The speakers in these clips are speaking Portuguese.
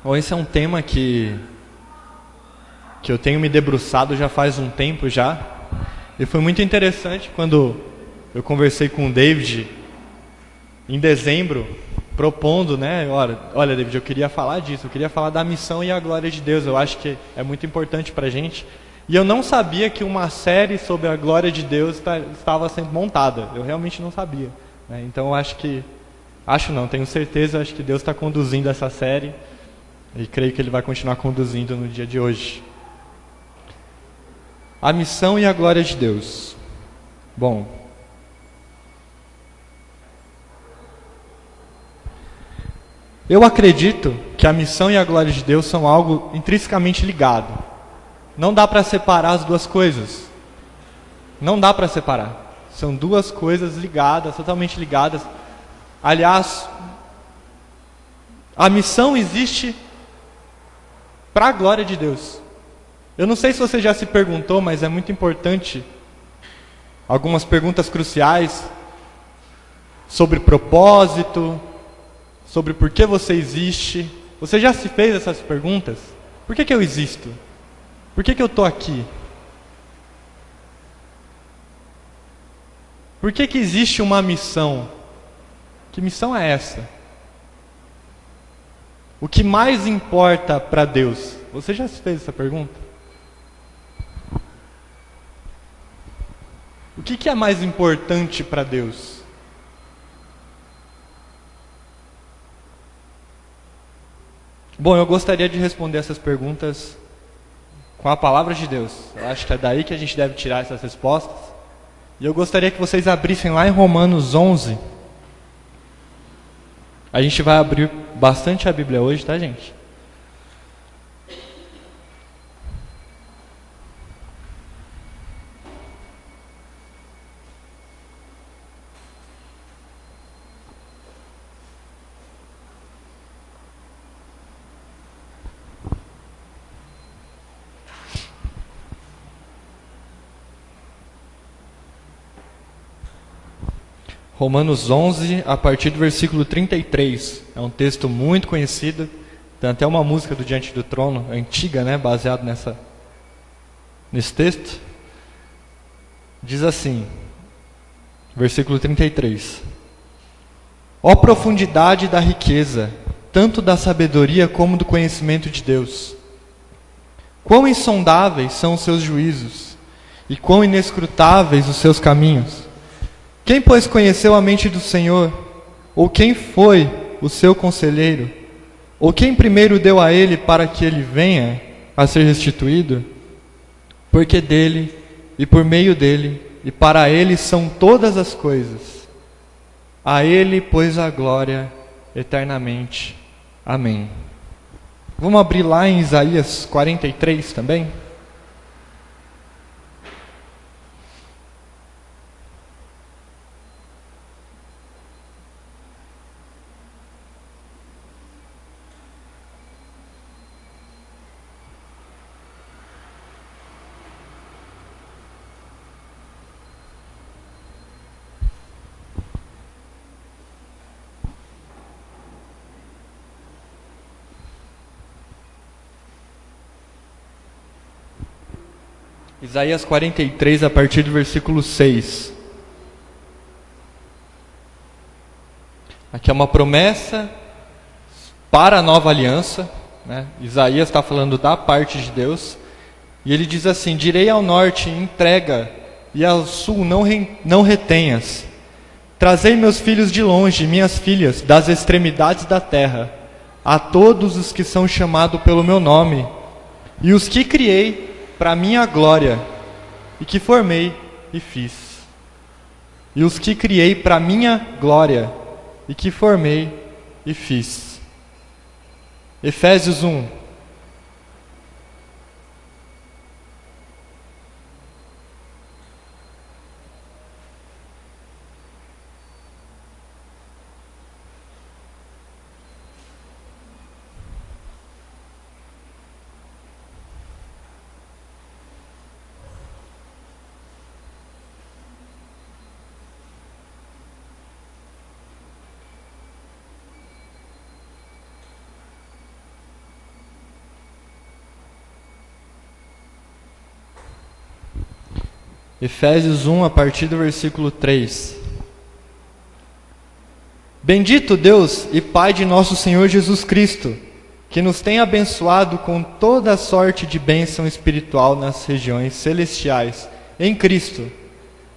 Bom, esse é um tema que eu tenho me debruçado já faz um tempo já. E foi muito interessante quando eu conversei com o David em dezembro, propondo, né? Olha, David, eu queria falar disso, eu queria falar da missão e a glória de Deus. Eu acho que é muito importante pra gente. E eu não sabia que uma série sobre a glória de Deus estava sendo montada. Eu realmente não sabia, né? Então eu tenho certeza, acho que Deus está conduzindo essa série. E creio que Ele vai continuar conduzindo no dia de hoje. A missão e a glória de Deus. Bom, eu acredito que a missão e a glória de Deus são algo intrinsecamente ligado. Não dá para separar as duas coisas. Não dá para separar. São duas coisas ligadas, totalmente ligadas. Aliás, a missão existe para a glória de Deus. Eu não sei se você já se perguntou, mas é muito importante. Algumas perguntas cruciais sobre propósito, sobre por que você existe. Você já se fez essas perguntas? Por que eu existo? Por que eu estou aqui? Por que existe uma missão? Que missão é essa? O que mais importa para Deus? Você já se fez essa pergunta? O que é mais importante para Deus? Bom, eu gostaria de responder essas perguntas com a palavra de Deus. Eu acho que é daí que a gente deve tirar essas respostas. E eu gostaria que vocês abrissem lá em Romanos 11. A gente vai abrir bastante a Bíblia hoje, tá, gente? Romanos 11, a partir do versículo 33. É um texto muito conhecido. Tem até uma música do Diante do Trono, antiga, né, baseado nesse texto. Diz assim, versículo 33. Ó profundidade da riqueza, tanto da sabedoria como do conhecimento de Deus. Quão insondáveis são os seus juízos, e quão inescrutáveis os seus caminhos. Quem, pois, conheceu a mente do Senhor? Ou quem foi o seu conselheiro? Ou quem primeiro deu a ele para que ele venha a ser restituído? Porque dele, e por meio dele, e para ele são todas as coisas. A ele, pois, a glória eternamente. Amém. Vamos abrir lá em Isaías 43 também? Isaías 43, a partir do versículo 6. Aqui é uma promessa para a nova aliança, né? Isaías está falando da parte de Deus. E ele diz assim: direi ao norte, entrega, e ao sul, não retenhas. Trazei meus filhos de longe, minhas filhas, das extremidades da terra, a todos os que são chamados pelo meu nome, e os que criei para minha glória, e que formei e fiz. E os que criei para minha glória, e que formei e fiz. Efésios 1. Efésios 1, a partir do versículo 3. Bendito Deus e Pai de nosso Senhor Jesus Cristo, que nos tem abençoado com toda sorte de bênção espiritual nas regiões celestiais, em Cristo,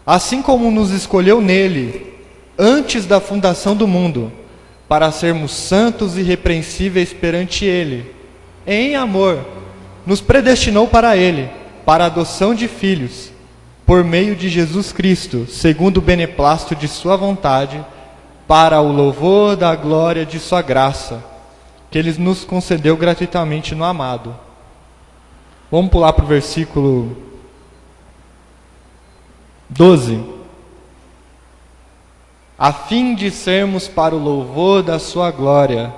assim como nos escolheu nele, antes da fundação do mundo, para sermos santos e irrepreensíveis perante ele. Em amor, nos predestinou para ele, para a adoção de filhos, por meio de Jesus Cristo, segundo o beneplácito de sua vontade, para o louvor da glória de sua graça, que ele nos concedeu gratuitamente no amado. Vamos pular para o versículo 12. A fim de sermos para o louvor da sua glória,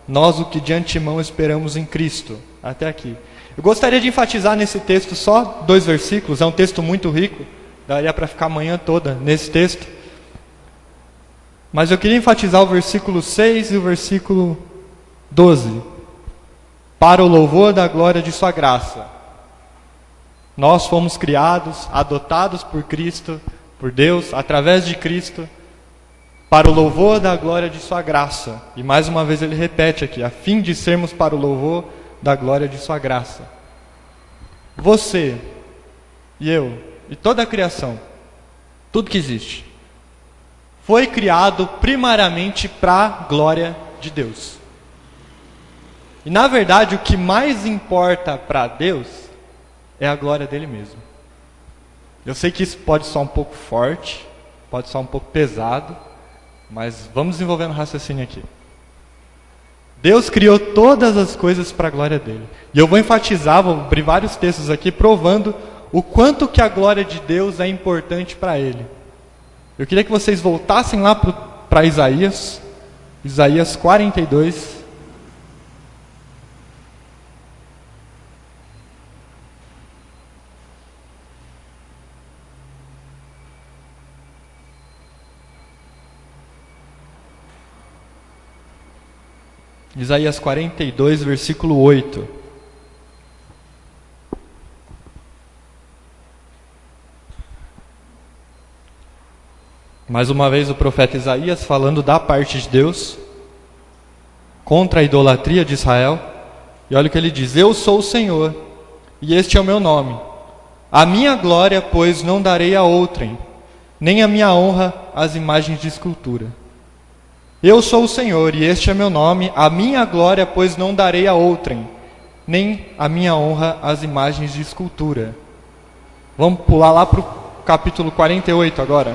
nós o que de antemão esperamos em Cristo. Até aqui. Eu gostaria de enfatizar nesse texto só 2 versículos, é um texto muito rico, daria para ficar a manhã toda nesse texto. Mas eu queria enfatizar o versículo 6 e o versículo 12. Para o louvor da glória de sua graça. Nós fomos criados, adotados por Cristo, por Deus, através de Cristo, para o louvor da glória de sua graça. E mais uma vez ele repete aqui, a fim de sermos para o louvor da glória de sua graça. Você e eu e toda a criação, tudo que existe, foi criado primariamente para a glória de Deus. E na verdade o que mais importa para Deus é a glória dele mesmo. Eu sei que isso pode soar um pouco forte, pode soar um pouco pesado, mas vamos desenvolvendo o raciocínio aqui. Deus criou todas as coisas para a glória dele. E eu vou enfatizar, vou abrir vários textos aqui provando o quanto que a glória de Deus é importante para ele. Eu queria que vocês voltassem lá para Isaías 42. Isaías 42, versículo 8. Mais uma vez o profeta Isaías falando da parte de Deus contra a idolatria de Israel. E olha o que ele diz: eu sou o Senhor, e este é o meu nome. A minha glória, pois, não darei a outrem, nem a minha honra às imagens de escultura. Eu sou o Senhor, e este é meu nome, a minha glória, pois não darei a outrem, nem a minha honra às imagens de escultura. Vamos pular lá para o capítulo 48 agora.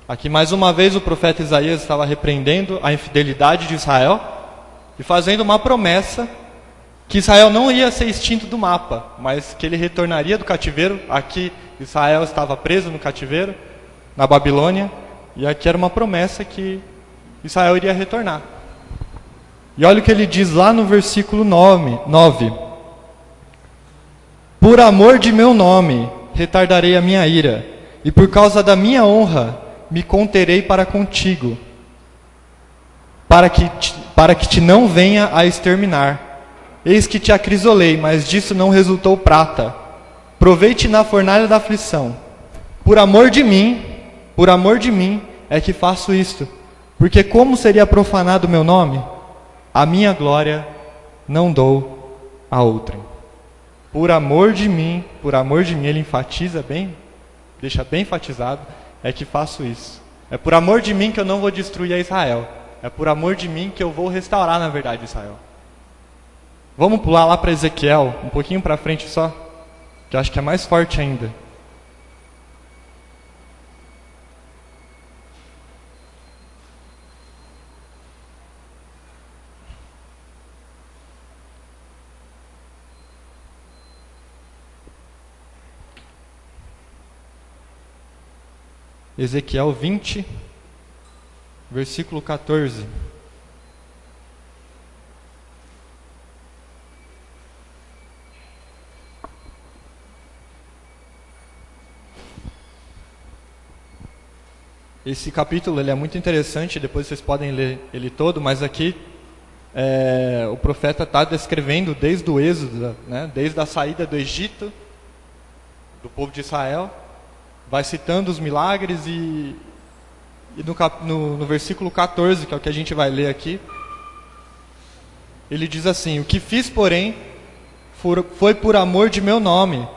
Aqui mais uma vez o profeta Isaías estava repreendendo a infidelidade de Israel e fazendo uma promessa que Israel não ia ser extinto do mapa, mas que ele retornaria do cativeiro. Aqui Israel estava preso no cativeiro, na Babilônia, e aqui era uma promessa que Israel iria retornar. E olha o que ele diz lá no versículo 9. Por amor de meu nome, retardarei a minha ira, e por causa da minha honra, me conterei para contigo, para que te não venha a exterminar. Eis que te acrisolei, mas disso não resultou prata. Provei-te na fornalha da aflição. Por amor de mim é que faço isto. Porque como seria profanado o meu nome? A minha glória não dou a outrem. Por amor de mim, ele enfatiza bem, deixa bem enfatizado, é que faço isso. É por amor de mim que eu não vou destruir a Israel. É por amor de mim que eu vou restaurar, na verdade, Israel. Vamos pular lá para Ezequiel, um pouquinho para frente só, que eu acho que é mais forte ainda. Ezequiel 20, versículo 14. Esse capítulo ele é muito interessante, depois vocês podem ler ele todo, mas aqui o profeta está descrevendo desde o Êxodo, né, desde a saída do Egito, do povo de Israel, vai citando os milagres e no versículo 14, que é o que a gente vai ler aqui, ele diz assim: o que fiz, porém, foi por amor de meu nome,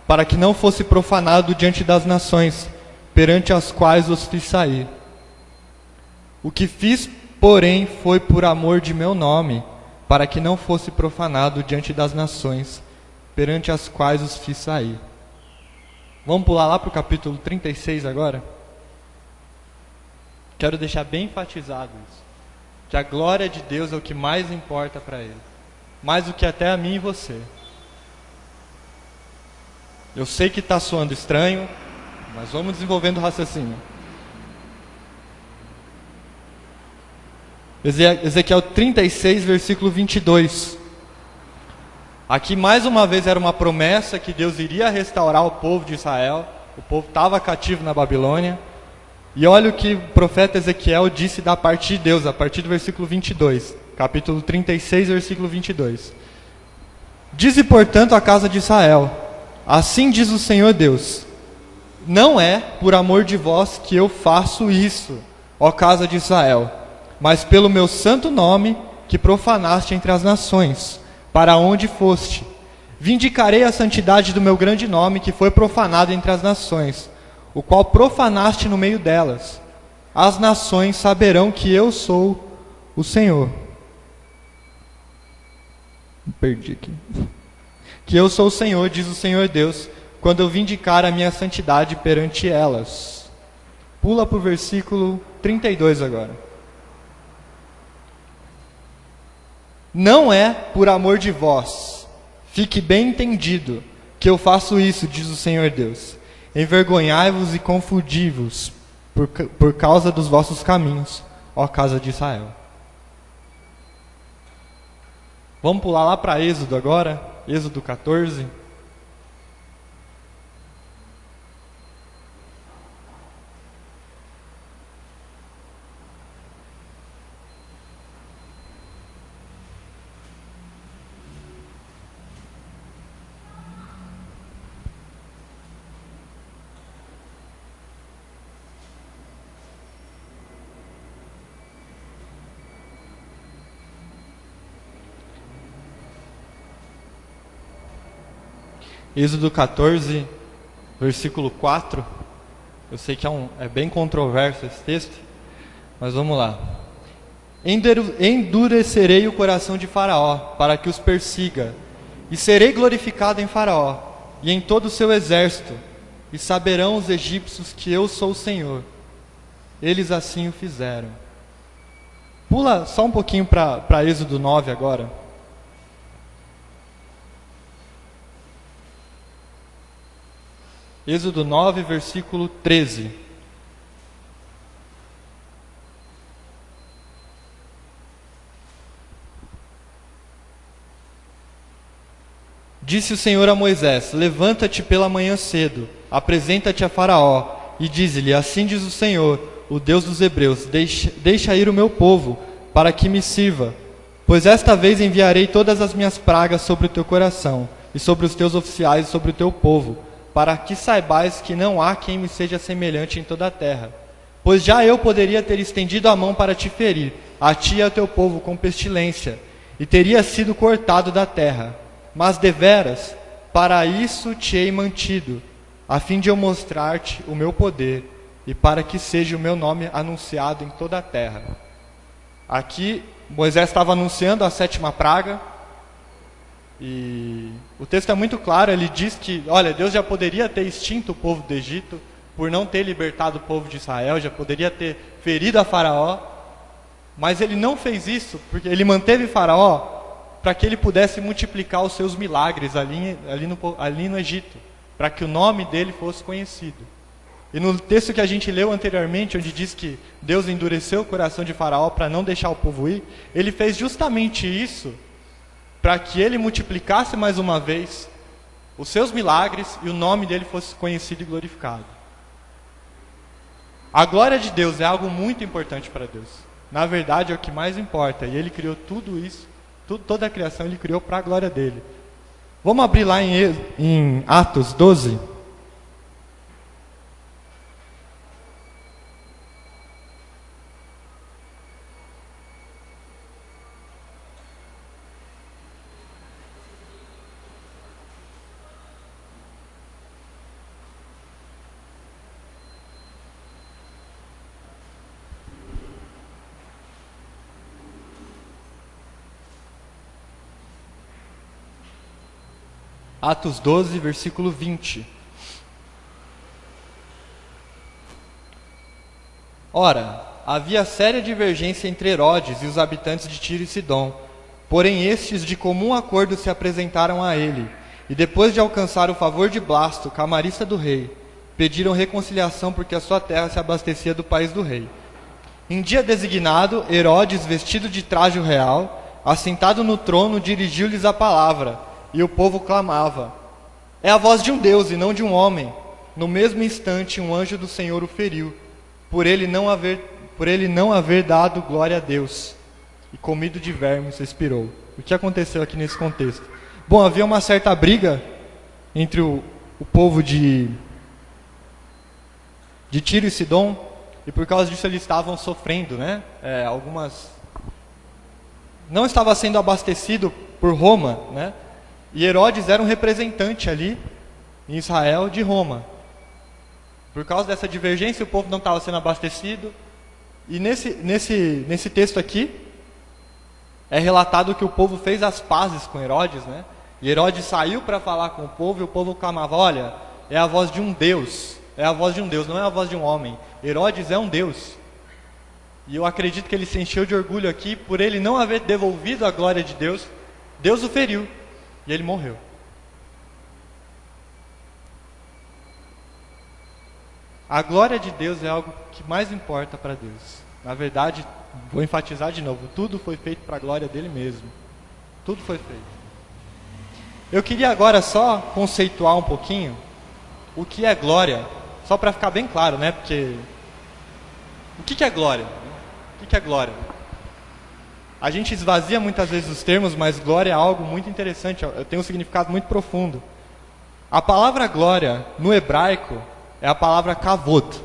para que não fosse profanado diante das nações, perante as quais os fiz sair. O que fiz, porém, foi por amor de meu nome, para que não fosse profanado diante das nações, perante as quais os fiz sair. Vamos pular lá para o capítulo 36 agora? Quero deixar bem enfatizado isso, que a glória de Deus é o que mais importa para Ele, mais do que até a mim e você. Eu sei que está soando estranho, mas vamos desenvolvendo o raciocínio. Ezequiel 36, versículo 22. Aqui mais uma vez era uma promessa que Deus iria restaurar o povo de Israel. O povo estava cativo na Babilônia. E olha o que o profeta Ezequiel disse da parte de Deus, a partir do versículo 22. Capítulo 36, versículo 22. Dize, portanto, à casa de Israel: assim diz o Senhor Deus: não é por amor de vós que eu faço isso, ó casa de Israel, mas pelo meu santo nome que profanaste entre as nações, para onde foste. Vindicarei a santidade do meu grande nome que foi profanado entre as nações, o qual profanaste no meio delas. As nações saberão que eu sou o Senhor. Perdi aqui. Que eu sou o Senhor, diz o Senhor Deus, quando eu vindicar a minha santidade perante elas. Pula para o versículo 32 agora. Não é por amor de vós, fique bem entendido, que eu faço isso, diz o Senhor Deus. Envergonhai-vos e confundi-vos por causa dos vossos caminhos, ó casa de Israel. Vamos pular lá para Êxodo agora, Êxodo 14. Êxodo 14, versículo 4. Eu sei que é bem controverso esse texto, mas vamos lá. Endurecerei o coração de Faraó, para que os persiga, e serei glorificado em Faraó, e em todo o seu exército, e saberão os egípcios que eu sou o Senhor. Eles assim o fizeram. Pula só um pouquinho para Êxodo 9 agora. Êxodo 9, versículo 13. Disse o Senhor a Moisés: levanta-te pela manhã cedo, apresenta-te a Faraó, e dize-lhe: assim diz o Senhor, o Deus dos Hebreus, deixa ir o meu povo, para que me sirva, pois esta vez enviarei todas as minhas pragas sobre o teu coração, e sobre os teus oficiais, e sobre o teu povo, para que saibais que não há quem me seja semelhante em toda a terra. Pois já eu poderia ter estendido a mão para te ferir, a ti e ao teu povo, com pestilência, e teria sido cortado da terra. Mas deveras, para isso te hei mantido, a fim de eu mostrar-te o meu poder, e para que seja o meu nome anunciado em toda a terra. Aqui, Moisés estava anunciando a 7ª praga, e o texto é muito claro, ele diz que, olha, Deus já poderia ter extinto o povo do Egito, por não ter libertado o povo de Israel, já poderia ter ferido a Faraó, mas ele não fez isso, porque ele manteve Faraó para que ele pudesse multiplicar os seus milagres ali no Egito, para que o nome dele fosse conhecido. E no texto que a gente leu anteriormente, onde diz que Deus endureceu o coração de Faraó para não deixar o povo ir, ele fez justamente isso para que ele multiplicasse mais uma vez os seus milagres e o nome dele fosse conhecido e glorificado. A glória de Deus é algo muito importante para Deus. Na verdade, é o que mais importa. E Ele criou tudo isso, toda a criação Ele criou para a glória dEle. Vamos abrir lá em Atos 12. Atos 12, versículo 20. Ora, havia séria divergência entre Herodes e os habitantes de Tiro e Sidom. Porém estes de comum acordo se apresentaram a ele, e depois de alcançar o favor de Blasto, camarista do rei, pediram reconciliação porque a sua terra se abastecia do país do rei. Em dia designado, Herodes, vestido de traje real, assentado no trono, dirigiu-lhes a palavra. E o povo clamava: é a voz de um Deus e não de um homem. No mesmo instante, um anjo do Senhor o feriu, por ele não haver dado glória a Deus, e comido de vermes expirou. O que aconteceu aqui nesse contexto? Bom, havia uma certa briga entre o povo de Tiro e Sidom, e por causa disso eles estavam sofrendo, né? Não estava sendo abastecido por Roma, né? E Herodes era um representante ali, em Israel, de Roma. Por causa dessa divergência, o povo não estava sendo abastecido. E nesse texto aqui, é relatado que o povo fez as pazes com Herodes, né? E Herodes saiu para falar com o povo, e o povo clamava: olha, é a voz de um Deus. É a voz de um Deus, não é a voz de um homem. Herodes é um Deus. E eu acredito que ele se encheu de orgulho aqui, por ele não haver devolvido a glória de Deus. Deus o feriu. E ele morreu. A glória de Deus é algo que mais importa para Deus. Na verdade, vou enfatizar de novo, tudo foi feito para a glória dele mesmo. Tudo foi feito. Eu queria agora só conceituar um pouquinho o que é glória, só para ficar bem claro, né? Porque o que é glória? O que é glória? A gente esvazia muitas vezes os termos, mas glória é algo muito interessante, tem um significado muito profundo. A palavra glória, no hebraico, é a palavra kavod.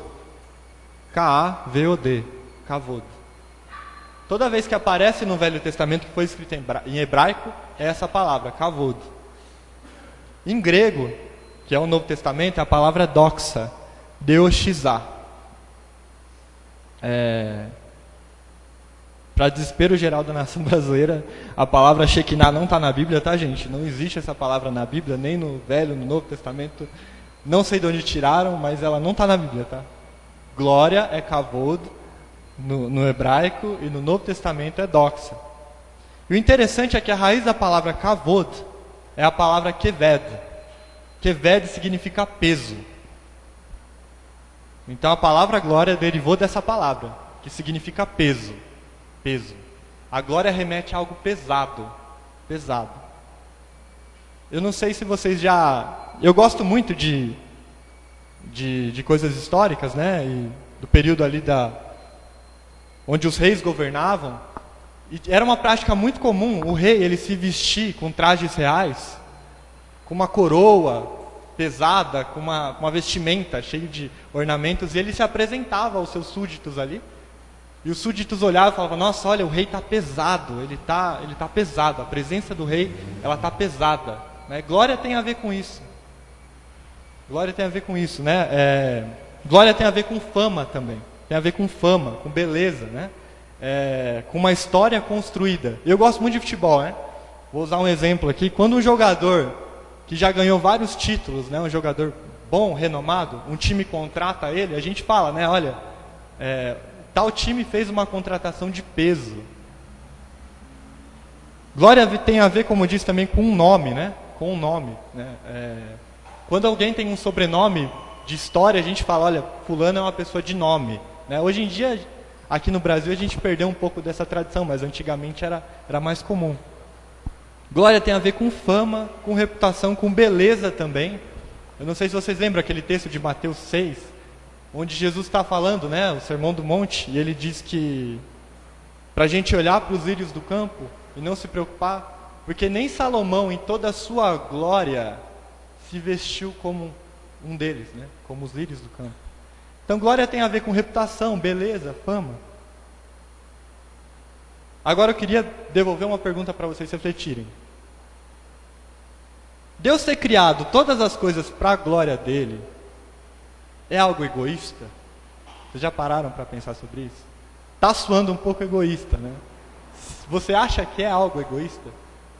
K-A-V-O-D. Kavod. Toda vez que aparece no Velho Testamento que foi escrito em hebraico, é essa palavra, kavod. Em grego, que é o Novo Testamento, é a palavra doxa, deoxizá. Para desespero geral da nação brasileira, a palavra Shekinah não está na Bíblia, tá, gente? Não existe essa palavra na Bíblia, nem no Velho, no Novo Testamento. Não sei de onde tiraram, mas ela não está na Bíblia, tá? Glória é kavod no hebraico, e no Novo Testamento é doxa. E o interessante é que a raiz da palavra kavod é a palavra keved. Keved significa peso. Então a palavra glória derivou dessa palavra, que significa peso. Peso. A glória remete a algo pesado. Pesado. Eu não sei se vocês já... Eu gosto muito de coisas históricas, né? E do período ali onde os reis governavam. E era uma prática muito comum o rei ele se vestir com trajes reais, com uma coroa pesada, com uma vestimenta cheia de ornamentos, e ele se apresentava aos seus súditos ali. E os súditos olhavam e falavam: nossa, olha, o rei está pesado, ele tá pesado, a presença do rei, ela está pesada, né? Glória tem a ver com isso. Glória tem a ver com isso, né? Glória tem a ver com fama também, tem a ver com fama, com beleza, né? Com uma história construída. Eu gosto muito de futebol, né? Vou usar um exemplo aqui. Quando um jogador que já ganhou vários títulos, né, um jogador bom, renomado, um time contrata ele, a gente fala, né, olha, tal time fez uma contratação de peso. Glória tem a ver, como eu disse, também com um nome, né? Com um nome, né? Quando alguém tem um sobrenome de história, a gente fala, olha, fulano é uma pessoa de nome, né? Hoje em dia, aqui no Brasil, a gente perdeu um pouco dessa tradição, mas antigamente era mais comum. Glória tem a ver com fama, com reputação, com beleza também. Eu não sei se vocês lembram aquele texto de Mateus 6, onde Jesus está falando, né, o Sermão do Monte, e ele diz que para a gente olhar para os lírios do campo e não se preocupar, porque nem Salomão, em toda a sua glória, se vestiu como um deles, né, como os lírios do campo. Então, glória tem a ver com reputação, beleza, fama. Agora eu queria devolver uma pergunta para vocês refletirem. Deus ter criado todas as coisas para a glória dele é algo egoísta? Vocês já pararam para pensar sobre isso? Está soando um pouco egoísta, né? Você acha que é algo egoísta?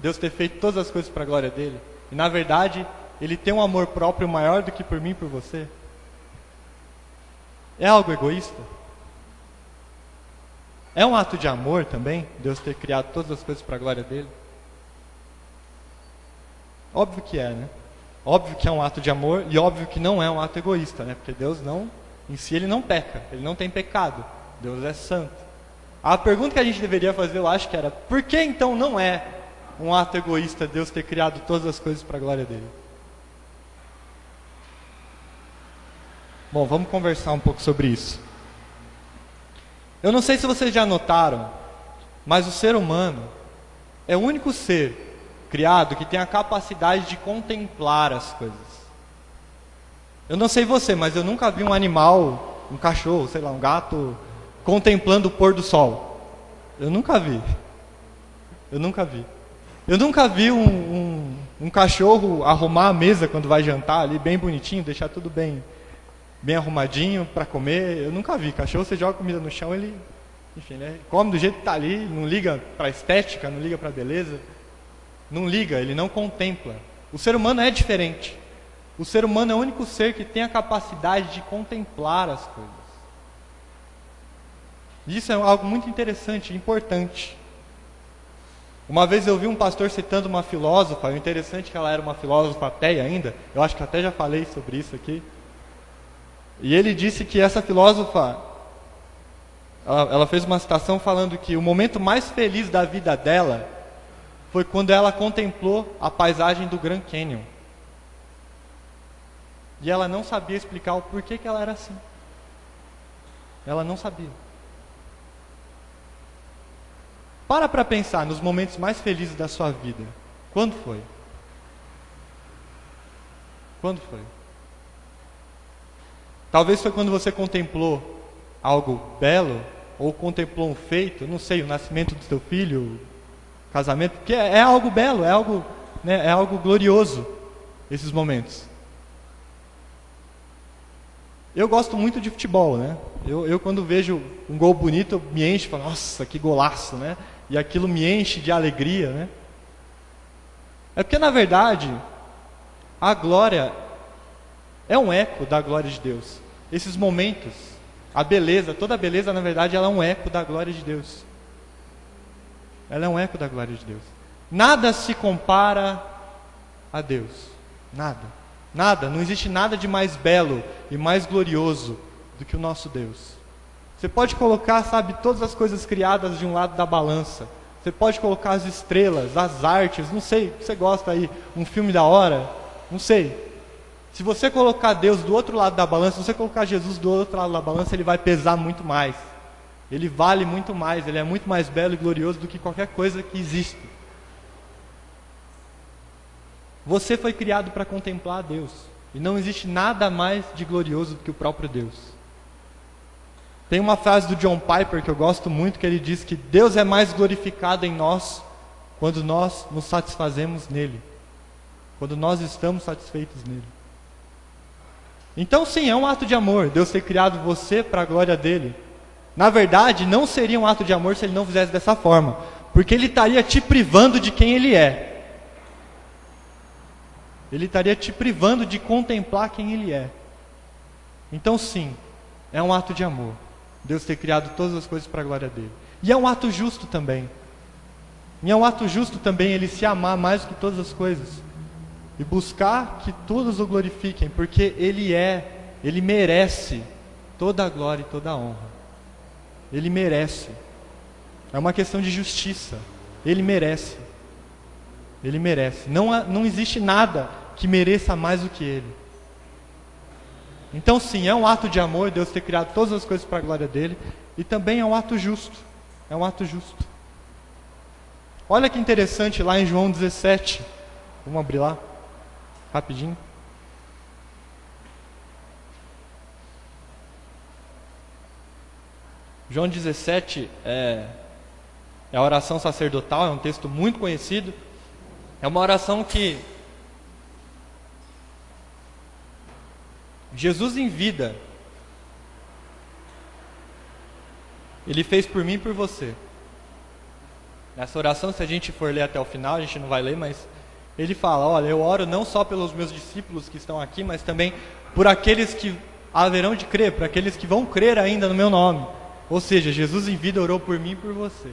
Deus ter feito todas as coisas para a glória dele? E na verdade, ele tem um amor próprio maior do que por mim e por você? É algo egoísta? É um ato de amor também, Deus ter criado todas as coisas para a glória dele? Óbvio que é, né? Óbvio que é um ato de amor e óbvio que não é um ato egoísta, né? Porque Deus não, em si, ele não peca, ele não tem pecado. Deus é santo. A pergunta que a gente deveria fazer, eu acho que era, por que então não é um ato egoísta Deus ter criado todas as coisas para a glória dele? Bom, vamos conversar um pouco sobre isso. Eu não sei se vocês já notaram, mas o ser humano é o único ser criado que tem a capacidade de contemplar as coisas. Eu não sei você, mas eu nunca vi um animal, um cachorro, sei lá, um gato, contemplando o pôr do sol. Eu nunca vi. Eu nunca vi. Eu nunca vi um cachorro arrumar a mesa quando vai jantar ali, bem bonitinho, deixar tudo bem arrumadinho para comer. Eu nunca vi. Cachorro, você joga comida no chão, ele, enfim, ele come do jeito que está ali, não liga para estética, não liga para beleza. Não liga, ele não contempla. O ser humano é diferente. O ser humano é o único ser que tem a capacidade de contemplar as coisas. Isso é algo muito interessante e importante. Uma vez eu vi um pastor citando uma filósofa, o interessante é que ela era uma filósofa ateia ainda, eu acho que até já falei sobre isso aqui. E ele disse que essa filósofa, ela fez uma citação falando que o momento mais feliz da vida dela foi quando ela contemplou a paisagem do Grand Canyon. E ela não sabia explicar o porquê que ela era assim. Ela não sabia. Para pensar nos momentos mais felizes da sua vida. Quando foi? Quando foi? Talvez foi quando você contemplou algo belo, ou contemplou um feito, não sei, o nascimento do seu filho, casamento, porque é algo belo, é algo, né, é algo glorioso, esses momentos. Eu gosto muito de futebol, né? Eu quando vejo um gol bonito, eu me encho, falo, nossa, que golaço, né? E aquilo me enche de alegria, né? É porque, na verdade, a glória é um eco da glória de Deus. Esses momentos, a beleza, toda a beleza, na verdade, ela é um eco da glória de Deus. Ela é um eco da glória de Deus. Nada se compara a Deus. Nada. Nada. Não existe nada de mais belo e mais glorioso do que o nosso Deus. Você pode colocar, sabe, todas as coisas criadas de um lado da balança. Você pode colocar as estrelas, as artes, não sei, você gosta aí, um filme da hora, não sei. Se você colocar Deus do outro lado da balança, se você colocar Jesus do outro lado da balança, ele vai pesar muito mais. Ele vale muito mais, ele é muito mais belo e glorioso do que qualquer coisa que existe. Você foi criado para contemplar a Deus. E não existe nada mais de glorioso do que o próprio Deus. Tem uma frase do John Piper que eu gosto muito, que ele diz que Deus é mais glorificado em nós quando nós nos satisfazemos nele. Quando nós estamos satisfeitos nele. Então sim, é um ato de amor, Deus ter criado você para a glória dele. Na verdade, não seria um ato de amor se ele não fizesse dessa forma, porque ele estaria te privando de quem ele é. Ele estaria te privando de contemplar quem ele é. Então sim, é um ato de amor, Deus ter criado todas as coisas para a glória dele. E é um ato justo também. E é um ato justo também ele se amar mais do que todas as coisas. E buscar que todos o glorifiquem, porque ele merece toda a glória e toda a honra. Ele merece. É uma questão de justiça. Ele merece. Ele merece. Não existe nada que mereça mais do que ele. Então sim, é um ato de amor Deus ter criado todas as coisas para a glória dele, e também é um ato justo. É um ato justo. Olha que interessante lá em João 17. Vamos abrir lá, rapidinho. João 17 é a oração sacerdotal, é um texto muito conhecido. É uma oração que Jesus em vida, Ele fez por mim e por você. Nessa oração, se a gente for ler até o final, a gente não vai ler, mas Ele fala, olha, eu oro não só pelos meus discípulos que estão aqui, mas também por aqueles que haverão de crer, por aqueles que vão crer ainda no meu nome. Ou seja, Jesus em vida orou por mim e por você.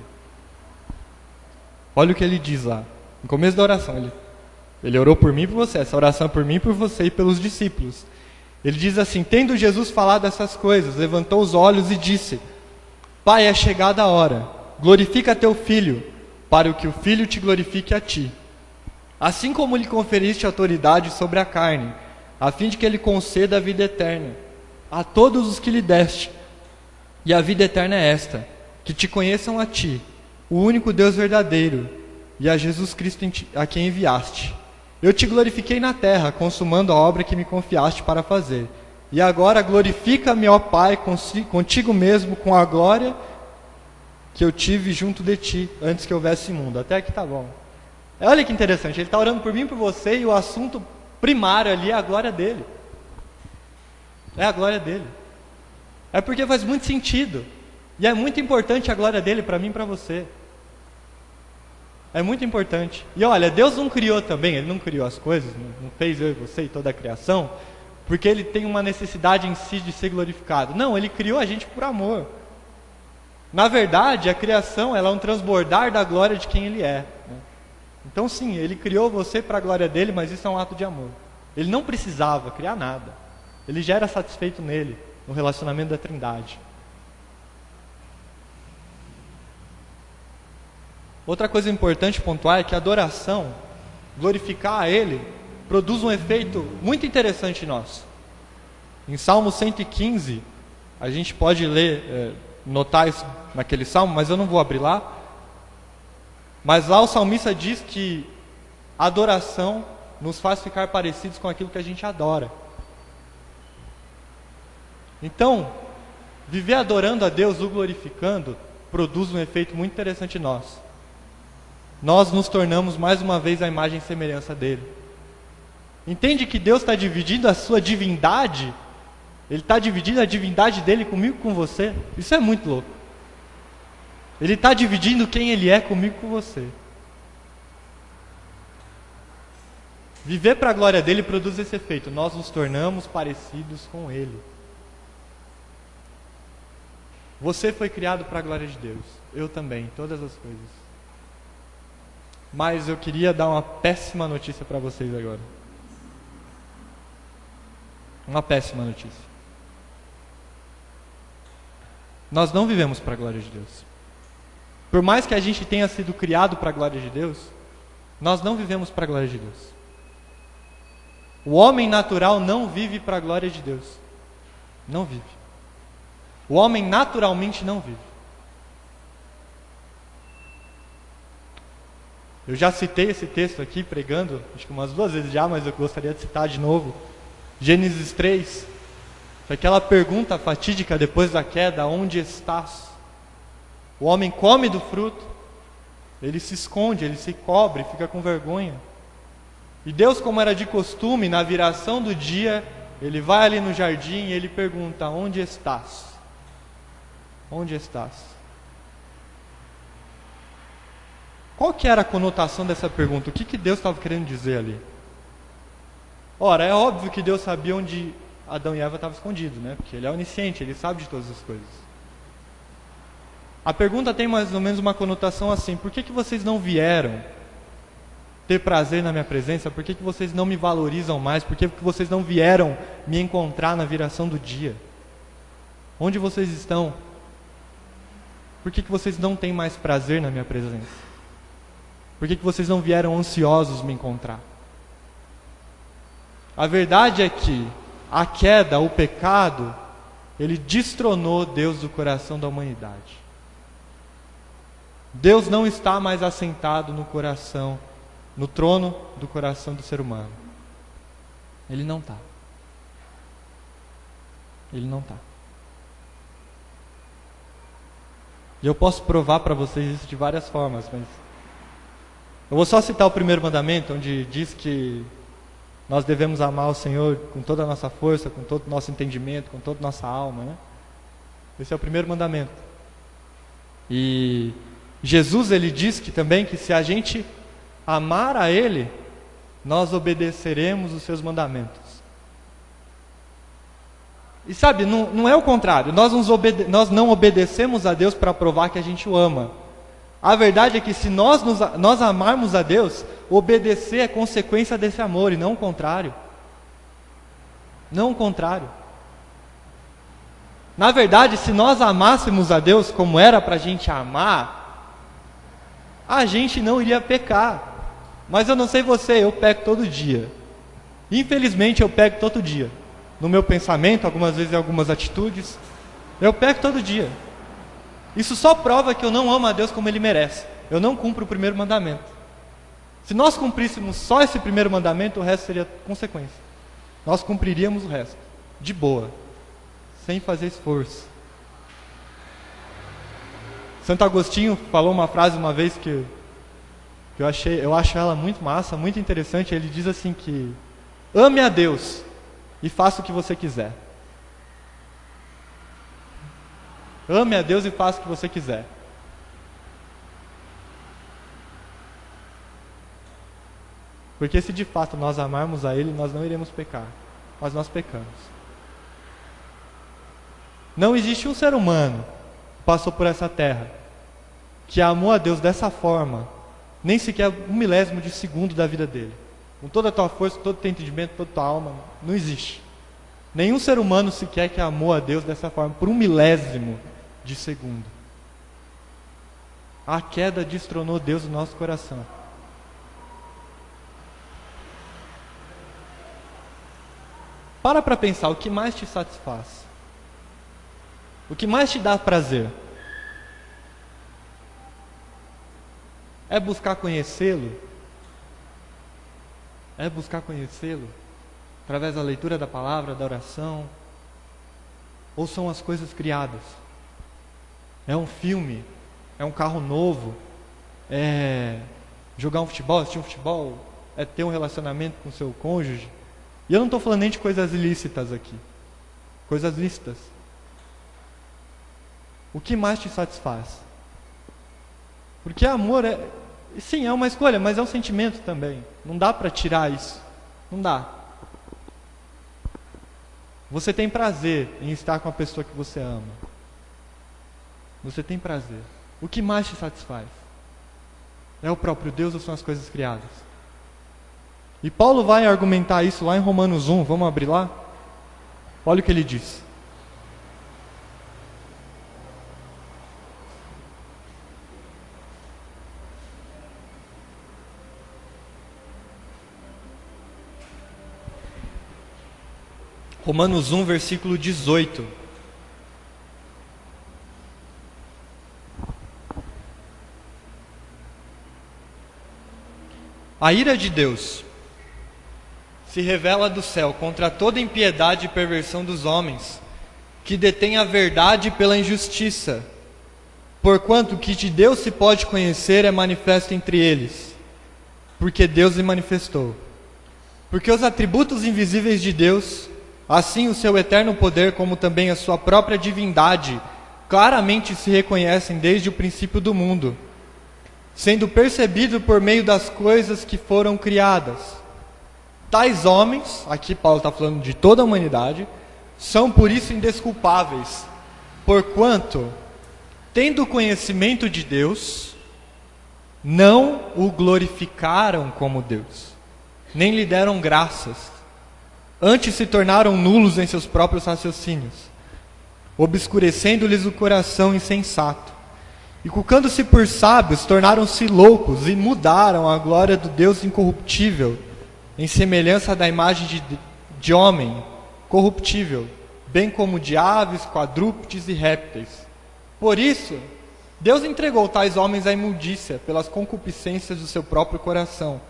Olha o que Ele diz lá, no começo da oração. Ele orou por mim e por você, essa oração é por mim, por você e pelos discípulos. Ele diz assim, tendo Jesus falado essas coisas, levantou os olhos e disse, Pai, é chegada a hora, glorifica teu Filho, para que o Filho te glorifique a ti. Assim como lhe conferiste autoridade sobre a carne, a fim de que ele conceda a vida eterna a todos os que lhe deste. E a vida eterna é esta, que te conheçam a ti, o único Deus verdadeiro, e a Jesus Cristo a quem enviaste. Eu te glorifiquei na terra, consumando a obra que me confiaste para fazer. E agora glorifica-me, ó Pai, contigo mesmo, com a glória que eu tive junto de ti, antes que houvesse mundo. Até aqui tá bom. Olha que interessante, ele está orando por mim e por você, e o assunto primário ali é a glória dele. É a glória dele. É porque faz muito sentido. E é muito importante a glória dele para mim e para você. É muito importante. E olha, Deus não criou também, Ele não criou as coisas, não fez eu e você e toda a criação, porque Ele tem uma necessidade em si de ser glorificado. Não, Ele criou a gente por amor. Na verdade, a criação ela é um transbordar da glória de quem Ele é, né? Então sim, Ele criou você para a glória dele, mas isso é um ato de amor. Ele não precisava criar nada. Ele já era satisfeito nele, no relacionamento da Trindade. Outra coisa importante pontuar é que a adoração, glorificar a Ele, produz um efeito muito interessante em nós. Em Salmo 115, a gente pode ler, notar isso naquele salmo, mas eu não vou abrir lá. Mas lá o salmista diz que a adoração nos faz ficar parecidos com aquilo que a gente adora. Então, viver adorando a Deus, o glorificando, produz um efeito muito interessante em nós. Nós nos tornamos mais uma vez a imagem e semelhança dele. Entende que Deus está dividindo a sua divindade? Ele está dividindo a divindade dele comigo e com você. Isso é muito louco. Ele está dividindo quem ele é comigo e com você. Viver para a glória dele produz esse efeito. Nós nos tornamos parecidos com ele. Você foi criado para a glória de Deus. Eu também, todas as coisas. Mas eu queria dar uma péssima notícia para vocês agora. Uma péssima notícia. Nós não vivemos para a glória de Deus. Por mais que a gente tenha sido criado para a glória de Deus, nós não vivemos para a glória de Deus. O homem natural não vive para a glória de Deus. Não vive. O homem naturalmente não vive. Eu já citei esse texto aqui pregando, acho que umas 2 vezes já, mas eu gostaria de citar de novo. Gênesis 3, foi aquela pergunta fatídica depois da queda, onde estás? O homem come do fruto, ele se esconde, ele se cobre, fica com vergonha. E Deus, como era de costume, na viração do dia, ele vai ali no jardim e ele pergunta, onde estás? Onde estás? Qual que era a conotação dessa pergunta? O que Deus estava querendo dizer ali? Ora, é óbvio que Deus sabia onde Adão e Eva estavam escondidos, né? Porque Ele é onisciente, Ele sabe de todas as coisas. A pergunta tem mais ou menos uma conotação assim, por que vocês não vieram ter prazer na minha presença? Por que vocês não me valorizam mais? Por que vocês não vieram me encontrar na viração do dia? Onde vocês estão? Por que vocês não têm mais prazer na minha presença? Por que vocês não vieram ansiosos me encontrar? A verdade é que a queda, o pecado, ele destronou Deus do coração da humanidade. Deus não está mais assentado no coração, no trono do coração do ser humano. Ele não está. Ele não está. E eu posso provar para vocês isso de várias formas, mas eu vou só citar o primeiro mandamento, onde diz que nós devemos amar o Senhor com toda a nossa força, com todo o nosso entendimento, com toda a nossa alma, né? Esse é o primeiro mandamento. E Jesus, ele diz que também que se a gente amar a Ele, nós obedeceremos os seus mandamentos. E sabe, não é o contrário, nós não obedecemos a Deus para provar que a gente o ama. A verdade é que se nós amarmos a Deus, obedecer é consequência desse amor e não o contrário. Não o contrário. Na verdade, se nós amássemos a Deus como era para a gente amar, a gente não iria pecar. Mas eu não sei você, eu peco todo dia. Infelizmente eu peco todo dia. No meu pensamento, algumas vezes em algumas atitudes, eu peco todo dia. Isso só prova que eu não amo a Deus como Ele merece. Eu não cumpro o primeiro mandamento. Se nós cumpríssemos só esse primeiro mandamento, o resto seria consequência. Nós cumpriríamos o resto, de boa, sem fazer esforço. Santo Agostinho falou uma frase uma vez que eu acho ela muito massa, muito interessante. Ele diz assim que ame a Deus e faça o que você quiser. Ame a Deus e faça o que você quiser. Porque se de fato nós amarmos a Ele, nós não iremos pecar. Mas nós pecamos. Não existe um ser humano que passou por essa terra que amou a Deus dessa forma, nem sequer 1 milésimo de segundo da vida dele. Com toda a tua força, todo o teu entendimento, toda a tua alma, não existe. Nenhum ser humano sequer que amou a Deus dessa forma, por 1 milésimo de segundo. A queda destronou Deus do nosso coração. Para pensar, o que mais te satisfaz? O que mais te dá prazer? É buscar conhecê-lo? É buscar conhecê-lo através da leitura da palavra, da oração? Ou são as coisas criadas? É um filme? É um carro novo? É jogar um futebol, assistir um futebol? É ter um relacionamento com o seu cônjuge? E eu não estou falando nem de coisas ilícitas aqui. Coisas lícitas. O que mais te satisfaz? Porque amor sim, é uma escolha, mas é um sentimento também. Não dá para tirar isso. Não dá. Você tem prazer em estar com a pessoa que você ama. Você tem prazer. O que mais te satisfaz? É o próprio Deus ou são as coisas criadas? E Paulo vai argumentar isso lá em Romanos 1. Vamos abrir lá? Olha o que ele diz. Romanos 1, versículo 18. A ira de Deus se revela do céu contra toda impiedade e perversão dos homens, que detêm a verdade pela injustiça, porquanto o que de Deus se pode conhecer é manifesto entre eles, porque Deus lhe manifestou. Porque os atributos invisíveis de Deus, assim o seu eterno poder, como também a sua própria divindade, claramente se reconhecem desde o princípio do mundo, sendo percebido por meio das coisas que foram criadas. Tais homens, aqui Paulo está falando de toda a humanidade, são por isso indesculpáveis, porquanto, tendo conhecimento de Deus, não o glorificaram como Deus, nem lhe deram graças, antes se tornaram nulos em seus próprios raciocínios, obscurecendo-lhes o coração insensato, e culcando-se por sábios, tornaram-se loucos e mudaram a glória do Deus incorruptível, em semelhança da imagem de homem, corruptível, bem como de aves, quadrúpedes e répteis. Por isso, Deus entregou tais homens à imundícia pelas concupiscências do seu próprio coração,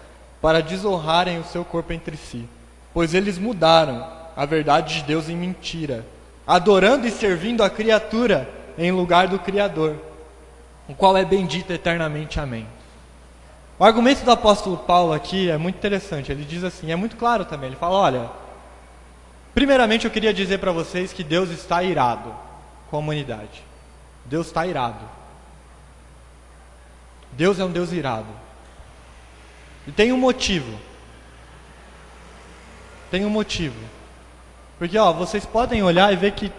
para desonrarem o seu corpo entre si. Pois eles mudaram a verdade de Deus em mentira, adorando e servindo a criatura em lugar do Criador, o qual é bendito eternamente. Amém. O argumento do apóstolo Paulo aqui é muito interessante. Ele diz assim, é muito claro também. Ele fala, olha, primeiramente eu queria dizer para vocês que Deus está irado com a humanidade. Deus está irado. Deus é um Deus irado. E tem um motivo. Tem um motivo. Porque, vocês podem olhar e ver que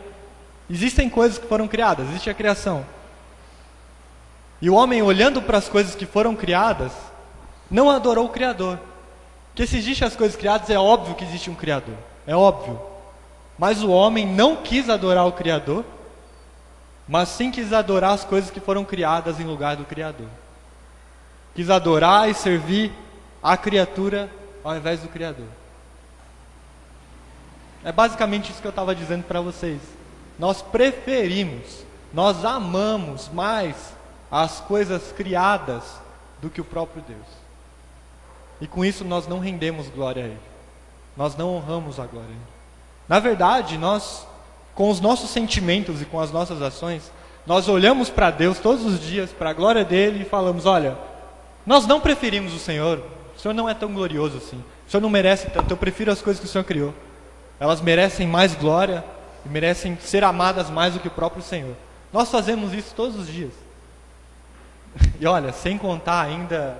existem coisas que foram criadas, existe a criação. E o homem, olhando para as coisas que foram criadas, não adorou o Criador. Porque se existem as coisas criadas, é óbvio que existe um Criador. É óbvio. Mas o homem não quis adorar o Criador, mas sim quis adorar as coisas que foram criadas em lugar do Criador. Quis adorar e servir a criatura ao invés do Criador. É basicamente isso que eu estava dizendo para vocês. Nós preferimos, nós amamos mais as coisas criadas do que o próprio Deus. E com isso nós não rendemos glória a Ele. Nós não honramos a glória a Ele. Na verdade, nós, com os nossos sentimentos e com as nossas ações, nós olhamos para Deus todos os dias, para a glória dEle e falamos, olha, nós não preferimos o Senhor não é tão glorioso assim, o Senhor não merece tanto, eu prefiro as coisas que o Senhor criou. Elas merecem mais glória e merecem ser amadas mais do que o próprio Senhor. Nós fazemos isso todos os dias. E olha, sem contar ainda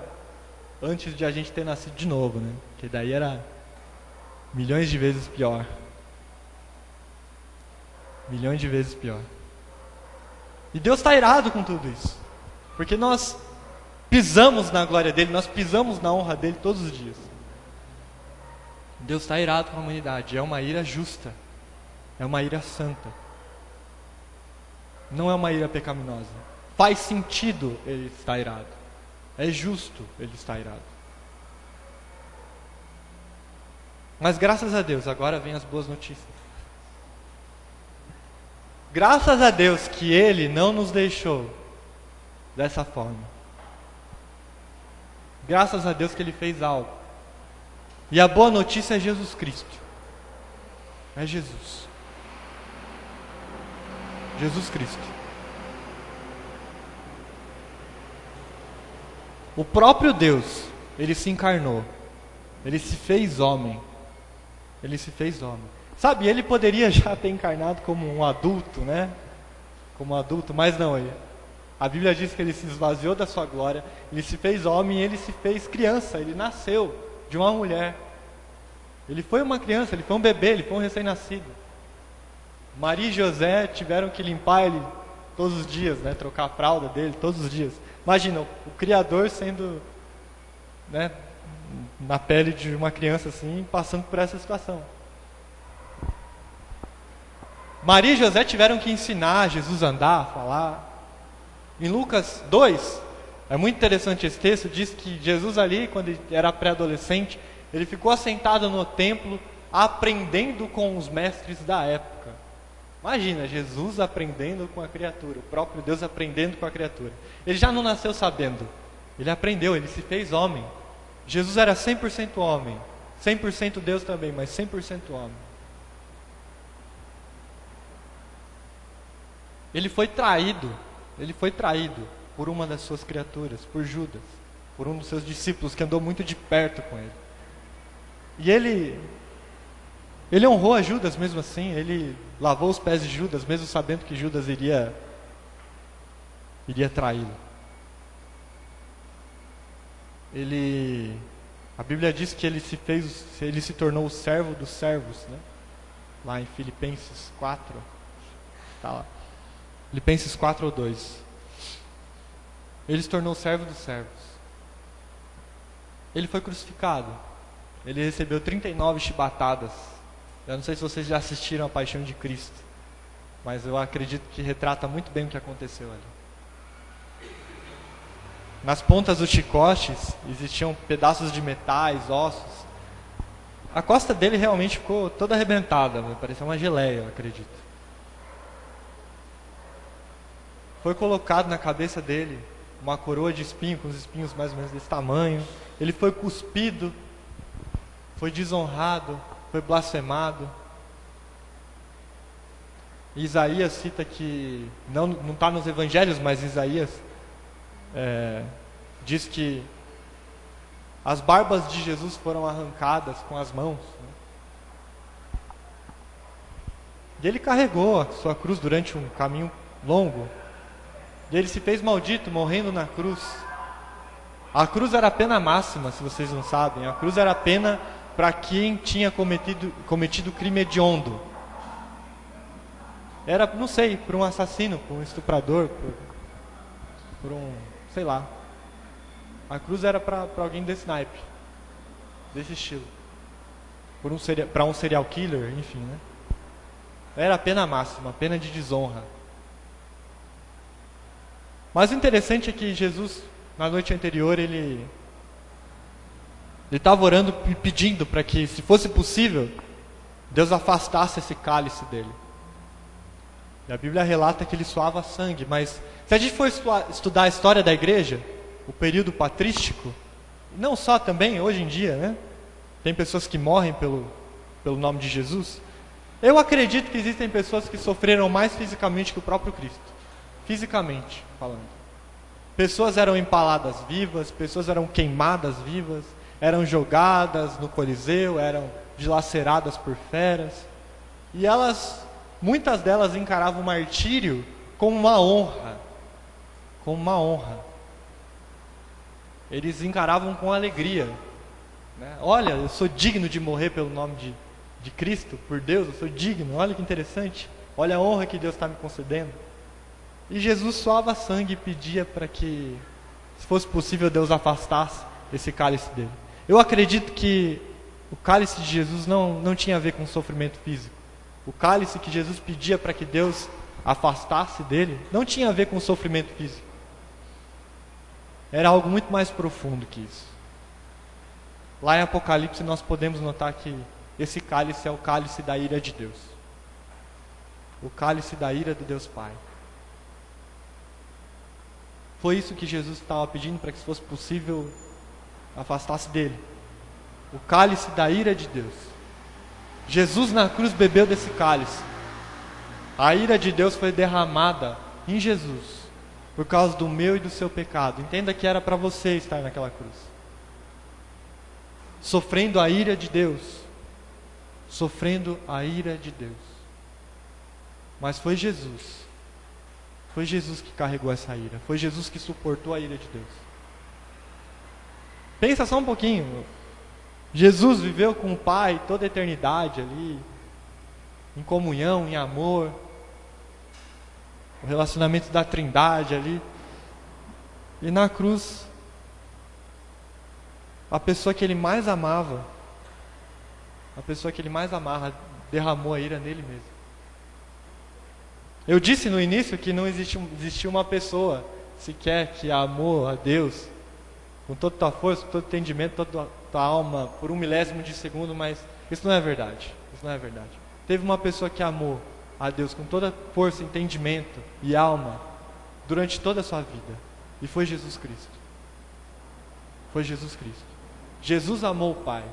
antes de a gente ter nascido de novo, né? Que daí era milhões de vezes pior. Milhões de vezes pior. E Deus está irado com tudo isso. Porque nós pisamos na glória dEle, nós pisamos na honra dEle todos os dias. Deus está irado com a humanidade. É uma ira justa. É uma ira santa. Não é uma ira pecaminosa. Faz sentido Ele estar irado. É justo Ele estar irado. Mas graças a Deus, agora vem as boas notícias. Graças a Deus que Ele não nos deixou dessa forma. Graças a Deus que Ele fez algo. E a boa notícia é Jesus Cristo. É Jesus. Jesus Cristo. O próprio Deus, Ele se encarnou. Ele se fez homem. Ele se fez homem. Sabe, Ele poderia já ter encarnado como um adulto, né? Como um adulto, mas não. A Bíblia diz que Ele se esvaziou da sua glória. Ele se fez homem e Ele se fez criança. Ele nasceu de uma mulher. Ele foi uma criança, Ele foi um bebê, Ele foi um recém-nascido. Maria e José tiveram que limpar Ele todos os dias, né? Trocar a fralda dele todos os dias. Imagina, o Criador sendo, né, na pele de uma criança assim, passando por essa situação. Maria e José tiveram que ensinar Jesus a andar, a falar. Em Lucas 2, é muito interessante esse texto, diz que Jesus ali, quando ele era pré-adolescente, ele ficou assentado no templo, aprendendo com os mestres da época. Imagina, Jesus aprendendo com a criatura, o próprio Deus aprendendo com a criatura. Ele já não nasceu sabendo, ele aprendeu, ele se fez homem. Jesus era 100% homem, 100% Deus também, mas 100% homem. Ele foi traído por uma das suas criaturas, por Judas, por um dos seus discípulos que andou muito de perto com ele. E ele honrou a Judas mesmo assim, ele lavou os pés de Judas, mesmo sabendo que Judas iria traí-lo. A Bíblia diz que ele se tornou o servo dos servos, né? Lá em Filipenses 4, tá lá. Filipenses 4 ou 2. Ele se tornou servo dos servos. Ele foi crucificado. Ele recebeu 39 chibatadas. Eu não sei se vocês já assistiram a Paixão de Cristo, mas eu acredito que retrata muito bem o que aconteceu ali. Nas pontas dos chicotes existiam pedaços de metais, ossos. A costa dele realmente ficou toda arrebentada, parecia uma geleia, eu acredito. Foi colocado na cabeça dele uma coroa de espinho, com os espinhos mais ou menos desse tamanho. Ele foi cuspido, foi desonrado, foi blasfemado. Isaías cita que, não está nos evangelhos, mas Isaías diz que as barbas de Jesus foram arrancadas com as mãos. E ele carregou a sua cruz durante um caminho longo. E ele se fez maldito, morrendo na cruz. A cruz era a pena máxima, se vocês não sabem. A cruz era a pena para quem tinha cometido crime hediondo. Era, não sei, por um assassino, por um estuprador, por um, sei lá. A cruz era para alguém desse naipe, desse estilo. Para um serial killer, enfim, né? Era a pena máxima, a pena de desonra. Mas o interessante é que Jesus, na noite anterior, ele estava orando e pedindo para que, se fosse possível, Deus afastasse esse cálice dele. E a Bíblia relata que ele suava sangue, mas se a gente for estudar a história da igreja, o período patrístico, não só também, hoje em dia, né? Tem pessoas que morrem pelo nome de Jesus. Eu acredito que existem pessoas que sofreram mais fisicamente que o próprio Cristo. Fisicamente falando. Pessoas eram empaladas vivas, pessoas eram queimadas vivas, eram jogadas no Coliseu, eram dilaceradas por feras. E muitas delas encaravam o martírio como uma honra. Como uma honra. Eles encaravam com alegria. Né? Olha, eu sou digno de morrer pelo nome de Cristo, por Deus, eu sou digno. Olha que interessante. Olha a honra que Deus está me concedendo. E Jesus suava sangue e pedia para que, se fosse possível, Deus afastasse esse cálice dele. Eu acredito que o cálice de Jesus não tinha a ver com sofrimento físico. O cálice que Jesus pedia para que Deus afastasse dele não tinha a ver com sofrimento físico. Era algo muito mais profundo que isso. Lá em Apocalipse nós podemos notar que esse cálice é o cálice da ira de Deus. O cálice da ira do Deus Pai. Foi isso que Jesus estava pedindo para que, se fosse possível, afastasse dele. O cálice da ira de Deus. Jesus na cruz bebeu desse cálice. A ira de Deus foi derramada em Jesus por causa do meu e do seu pecado. Entenda que era para você estar naquela cruz, sofrendo a ira de Deus. Sofrendo a ira de Deus. Mas foi Jesus. Foi Jesus que carregou essa ira. Foi Jesus que suportou a ira de Deus. Pensa só um pouquinho. Jesus viveu com o Pai toda a eternidade ali, em comunhão, em amor, o relacionamento da Trindade ali. E na cruz, a pessoa que ele mais amava, derramou a ira nele mesmo. Eu disse no início que não existiu uma pessoa sequer que amou a Deus com toda a tua força, com todo o entendimento, toda a tua alma, por 1/1000 de segundo, mas isso não é verdade. Isso não é verdade. Teve uma pessoa que amou a Deus com toda a força, entendimento e alma durante toda a sua vida, e foi Jesus Cristo. Foi Jesus Cristo. Jesus amou o Pai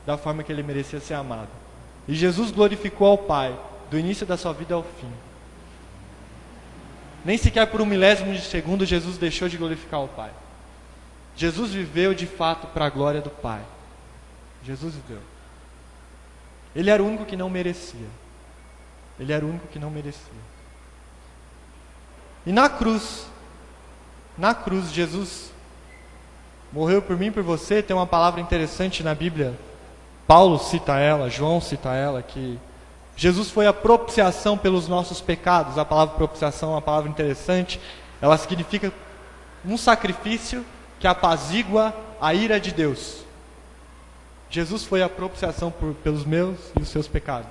da forma que ele merecia ser amado. E Jesus glorificou ao Pai do início da sua vida ao fim. Nem sequer por 1/1000 de segundo Jesus deixou de glorificar o Pai. Jesus viveu de fato para a glória do Pai. Jesus viveu. Ele era o único que não merecia. Ele era o único que não merecia. E na cruz, Jesus morreu por mim e por você. Tem uma palavra interessante na Bíblia. Paulo cita ela, João cita ela, que Jesus foi a propiciação pelos nossos pecados. A palavra propiciação é uma palavra interessante. Ela significa um sacrifício que apazigua a ira de Deus. Jesus foi a propiciação pelos meus e os seus pecados.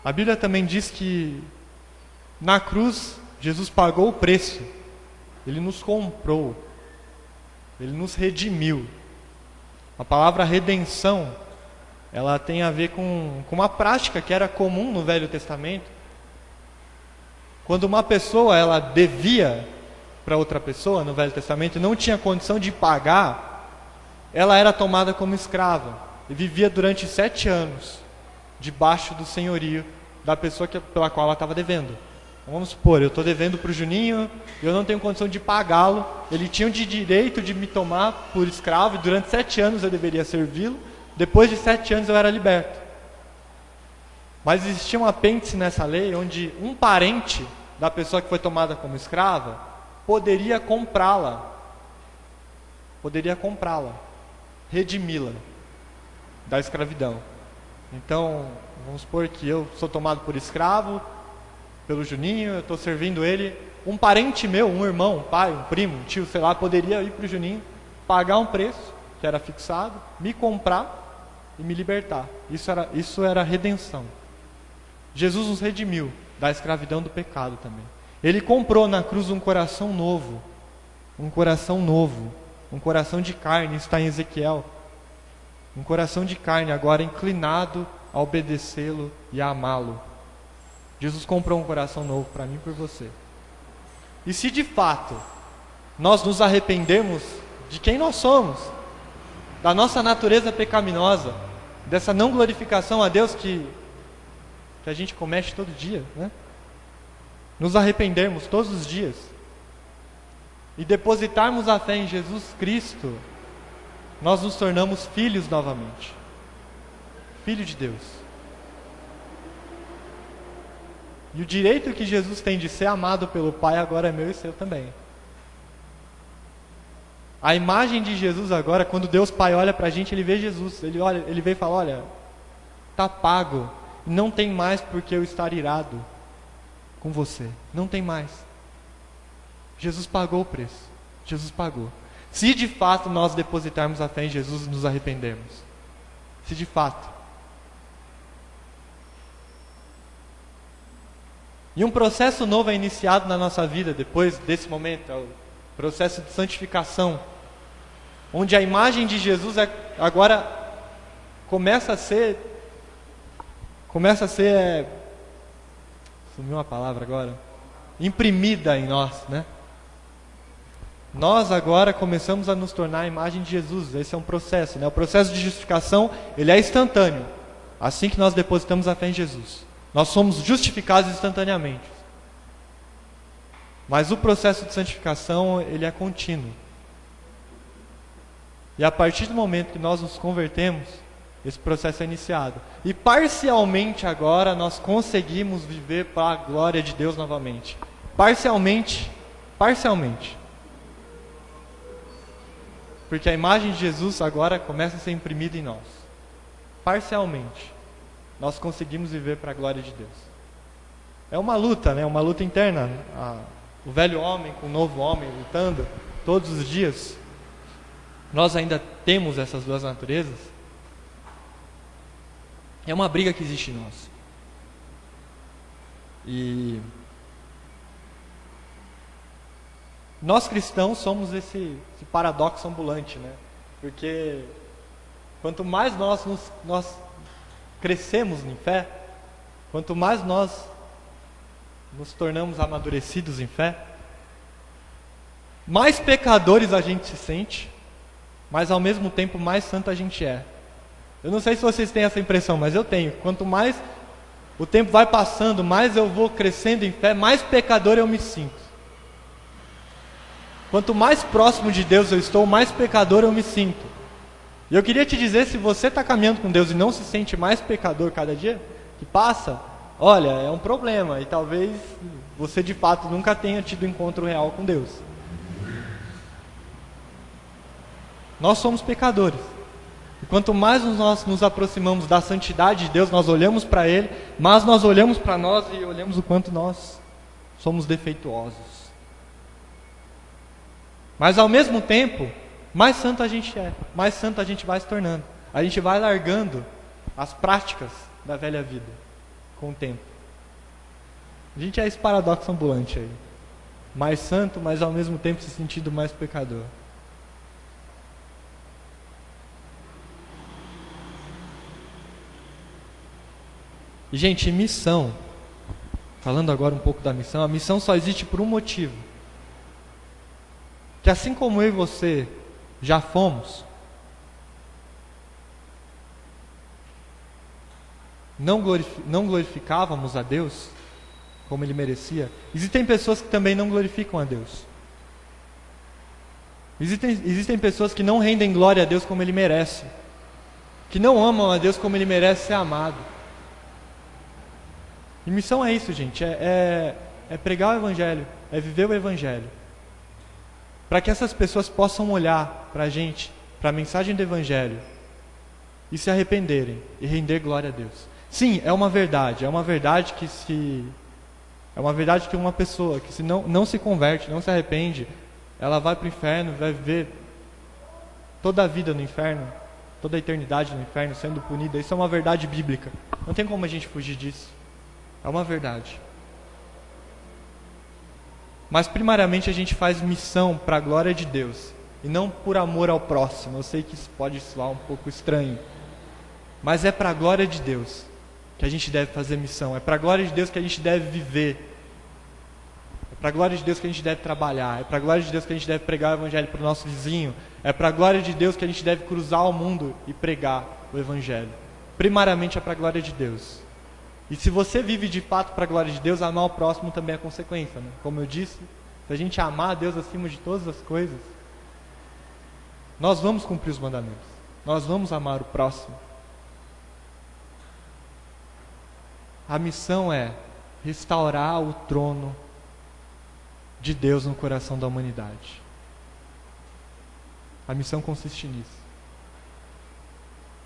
A Bíblia também diz que na cruz Jesus pagou o preço. Ele nos comprou. Ele nos redimiu. A palavra redenção, ela tem a ver com uma prática que era comum no Velho Testamento. Quando uma pessoa ela devia para outra pessoa no Velho Testamento e não tinha condição de pagar, ela era tomada como escrava e vivia durante 7 anos debaixo do senhorio da pessoa pela qual ela estava devendo. Vamos supor, eu estou devendo para o Juninho, eu não tenho condição de pagá-lo, ele tinha o direito de me tomar por escravo, e durante 7 anos eu deveria servi-lo, depois de 7 anos eu era liberto. Mas existia um apêndice nessa lei, onde um parente da pessoa que foi tomada como escrava, poderia comprá-la, redimi-la da escravidão. Então, vamos supor que eu sou tomado por escravo, pelo Juninho, eu estou servindo ele, um parente meu, um irmão, um pai, um primo, um tio, sei lá, poderia ir para o Juninho, pagar um preço, que era fixado, me comprar e me libertar. Isso era redenção. Jesus nos redimiu da escravidão do pecado também. Ele comprou na cruz um coração novo, um coração de carne, está em Ezequiel. Um coração de carne agora inclinado a obedecê-lo e a amá-lo. Jesus comprou um coração novo para mim e por você. E se de fato nós nos arrependermos de quem nós somos, da nossa natureza pecaminosa, dessa não glorificação a Deus que a gente comete todo dia, né? Nos arrependermos todos os dias e depositarmos a fé em Jesus Cristo, nós nos tornamos filhos novamente. Filho de Deus. E o direito que Jesus tem de ser amado pelo Pai agora é meu e seu também. A imagem de Jesus agora, quando Deus Pai olha para a gente, Ele vê Jesus. Ele vê e fala, olha, está pago. Não tem mais por que eu estar irado com você. Não tem mais. Jesus pagou o preço. Jesus pagou. Se de fato nós depositarmos a fé em Jesus e nos arrependermos. Se de fato. E um processo novo é iniciado na nossa vida depois desse momento, é o processo de santificação, onde a imagem de Jesus agora começa a ser, sumiu uma palavra agora, imprimida em nós, né? Nós agora começamos a nos tornar a imagem de Jesus. Esse é um processo, né? O processo de justificação, ele é instantâneo, assim que nós depositamos a fé em Jesus. Nós somos justificados instantaneamente. Mas o processo de santificação, ele é contínuo. E a partir do momento que nós nos convertemos, esse processo é iniciado. E parcialmente agora nós conseguimos viver para a glória de Deus novamente. Parcialmente. Porque a imagem de Jesus agora começa a ser imprimida em nós. Parcialmente. Nós conseguimos viver para a glória de Deus. É uma luta, né? Uma luta interna. O velho homem com o novo homem lutando todos os dias. Nós ainda temos essas duas naturezas. É uma briga que existe em nós. E nós cristãos somos esse paradoxo ambulante, né? Porque quanto mais nós crescemos em fé, quanto mais nós nos tornamos amadurecidos em fé, mais pecadores a gente se sente, mas ao mesmo tempo mais santo a gente é. Eu não sei se vocês têm essa impressão, mas eu tenho. Quanto mais o tempo vai passando, mais eu vou crescendo em fé, mais pecador eu me sinto. Quanto mais próximo de Deus eu estou, mais pecador eu me sinto. E eu queria te dizer, se você está caminhando com Deus e não se sente mais pecador cada dia que passa, olha, é um problema. E talvez você de fato nunca tenha tido encontro real com Deus. Nós somos pecadores. E quanto mais nós nos aproximamos da santidade de Deus, nós olhamos para Ele, mas nós olhamos para nós e olhamos o quanto nós somos defeituosos. Mas ao mesmo tempo, mais santo a gente é, mais santo a gente vai se tornando. A gente vai largando as práticas da velha vida com o tempo. A gente é esse paradoxo ambulante aí. Mais santo, mas ao mesmo tempo se sentindo mais pecador. E, gente, missão, falando agora um pouco da missão, a missão só existe por um motivo. Que assim como eu e você já fomos, não glorificávamos a Deus como Ele merecia, existem pessoas que também não glorificam a Deus. Existem pessoas que não rendem glória a Deus como Ele merece, que não amam a Deus como Ele merece ser amado. E missão é isso, gente, é pregar o Evangelho, é viver o Evangelho, para que essas pessoas possam olhar para a gente, para a mensagem do Evangelho, e se arrependerem, e render glória a Deus. Sim, é uma verdade que uma pessoa que se não se converte, não se arrepende, ela vai para o inferno, vai viver toda a vida no inferno, toda a eternidade no inferno, sendo punida. Isso é uma verdade bíblica, não tem como a gente fugir disso, é uma verdade. Mas primariamente a gente faz missão para a glória de Deus, e não por amor ao próximo. Eu sei que isso pode soar um pouco estranho, mas é para a glória de Deus que a gente deve fazer missão, é para a glória de Deus que a gente deve viver, é para a glória de Deus que a gente deve trabalhar, é para a glória de Deus que a gente deve pregar o Evangelho para o nosso vizinho, é para a glória de Deus que a gente deve cruzar o mundo e pregar o Evangelho. Primariamente é para a glória de Deus. E se você vive de fato para a glória de Deus, amar o próximo também é consequência, né? Como eu disse, se a gente amar a Deus acima de todas as coisas, nós vamos cumprir os mandamentos, nós vamos amar o próximo. A missão é restaurar o trono de Deus no coração da humanidade. A missão consiste nisso.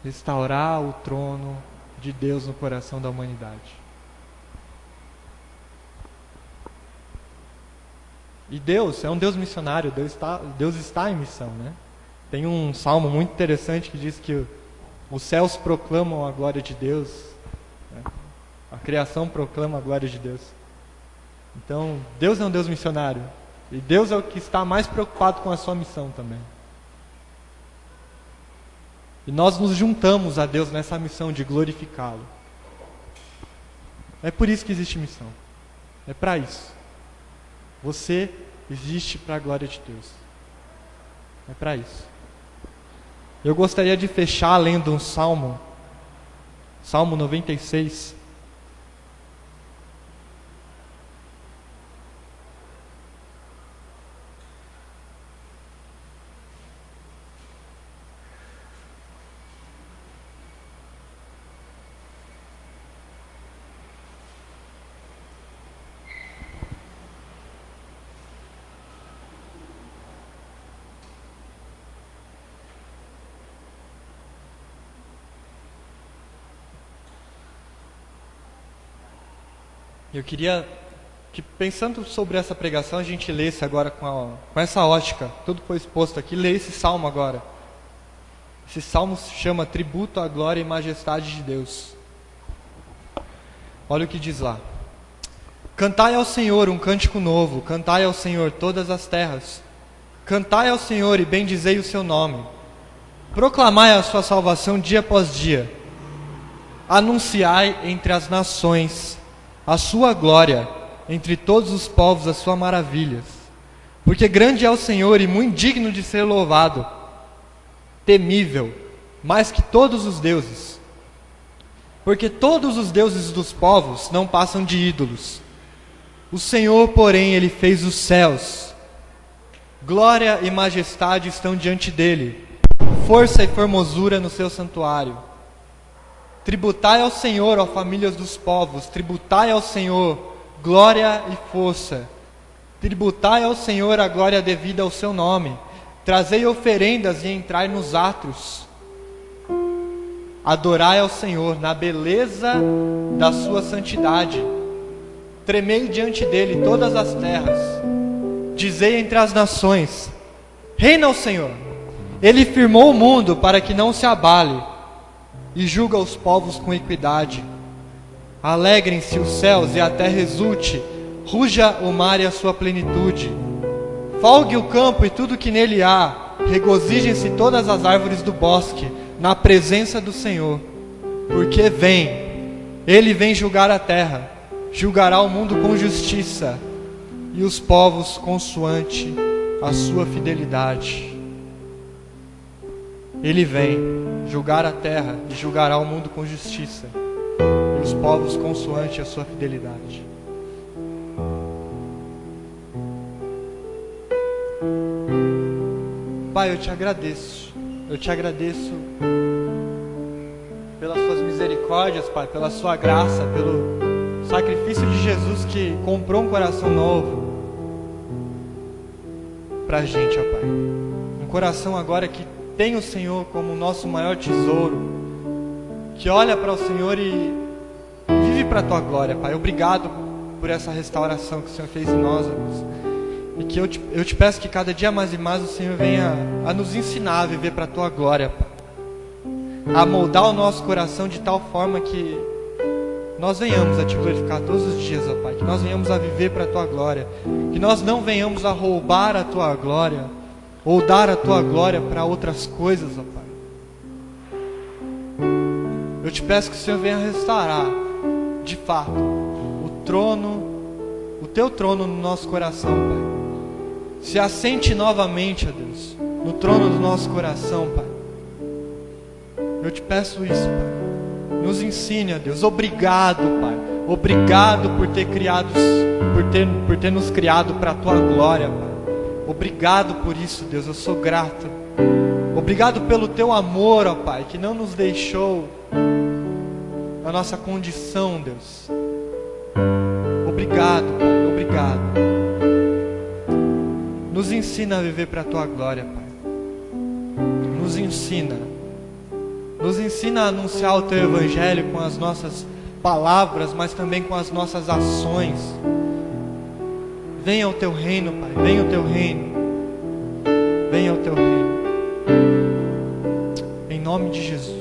Restaurar o trono de Deus no coração da humanidade. E Deus é um Deus missionário, Deus está em missão, né? Tem um salmo muito interessante que diz que os céus proclamam a glória de Deus, né? A criação proclama a glória de Deus. Então, Deus é um Deus missionário. E Deus é o que está mais preocupado com a sua missão também. E nós nos juntamos a Deus nessa missão de glorificá-lo. É por isso que existe missão. É para isso. Você existe para a glória de Deus. É para isso. Eu gostaria de fechar lendo um salmo. Salmo 96. Eu queria que, pensando sobre essa pregação, a gente lesse agora com essa ótica, tudo foi exposto aqui, lê esse salmo agora. Esse salmo se chama Tributo à Glória e Majestade de Deus. Olha o que diz lá. Cantai ao Senhor um cântico novo, cantai ao Senhor todas as terras. Cantai ao Senhor e bendizei o seu nome. Proclamai a sua salvação dia após dia. Anunciai entre as nações a sua glória, entre todos os povos as suas maravilhas. Porque grande é o Senhor e muito digno de ser louvado, temível, mais que todos os deuses. Porque todos os deuses dos povos não passam de ídolos. O Senhor, porém, Ele fez os céus. Glória e majestade estão diante dEle, força e formosura no seu santuário. Tributai ao Senhor, ó famílias dos povos, tributai ao Senhor glória e força. Tributai ao Senhor a glória devida ao seu nome. Trazei oferendas e entrai nos átrios. Adorai ao Senhor na beleza da sua santidade. Tremei diante dele todas as terras. Dizei entre as nações: reina o Senhor. Ele firmou o mundo para que não se abale, e julga os povos com equidade. Alegrem-se os céus e a terra exulte, ruja o mar e a sua plenitude. Folgue o campo e tudo que nele há, regozijem-se todas as árvores do bosque, na presença do Senhor. Porque vem, Ele vem julgar a terra, julgará o mundo com justiça e os povos consoante a sua fidelidade. Ele vem julgar a terra e julgará o mundo com justiça e os povos consoante a sua fidelidade. Pai, eu te agradeço pelas suas misericórdias, Pai, pela sua graça, pelo sacrifício de Jesus que comprou um coração novo pra gente, ó Pai. Um coração agora que tem o Senhor como o nosso maior tesouro, que olha para o Senhor e vive para a tua glória, Pai. Obrigado por essa restauração que o Senhor fez em nós, Deus. E que eu te peço que cada dia mais e mais o Senhor venha a nos ensinar a viver para a tua glória, Pai. A moldar o nosso coração de tal forma que nós venhamos a te glorificar todos os dias, ó Pai. Que nós venhamos a viver para a tua glória. Que nós não venhamos a roubar a tua glória ou dar a tua glória para outras coisas, ó Pai. Eu te peço que o Senhor venha restaurar, de fato, o teu trono no nosso coração, Pai. Se assente novamente, ó Deus, no trono do nosso coração, Pai. Eu te peço isso, Pai. Nos ensine, ó Deus. Obrigado, Pai. Obrigado por ter nos criado para a tua glória, Pai. Obrigado por isso, Deus. Eu sou grato. Obrigado pelo teu amor, ó Pai, que não nos deixou na nossa condição, Deus. Obrigado, Pai. Obrigado. Nos ensina a viver para a tua glória, Pai. Nos ensina. Nos ensina a anunciar o teu evangelho com as nossas palavras, mas também com as nossas ações. Venha o teu reino, Pai. Venha o teu reino. Venha o teu reino. Em nome de Jesus.